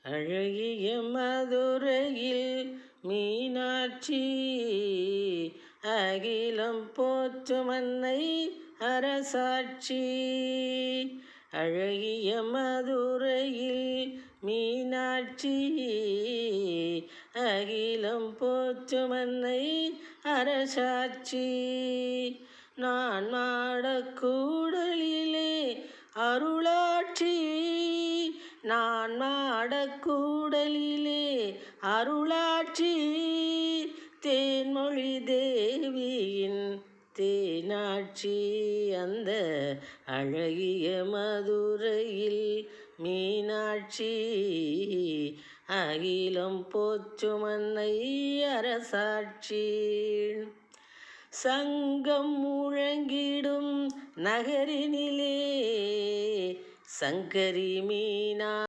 அழகிய மதுரையில் மீனாட்சி, அகிலம் போற்றும் அன்னை அரசாட்சி. அழகிய மதுரையில் மீனாட்சி, அகிலம் போற்றும் அன்னை அரசாட்சி. நான் மாடக்கூடலிலே அருளாட்சி, நான் மாடக்கூடலிலே அருளாட்சி. தேன்மொழி தேவியின் தேனாட்சி, அந்த அழகிய மதுரையில் மீனாட்சி, அகிலம் போற்றும் அன்னை அரசாட்சி. சங்கம் முழங்கிடும் நகரினிலே சங்கரி மீனா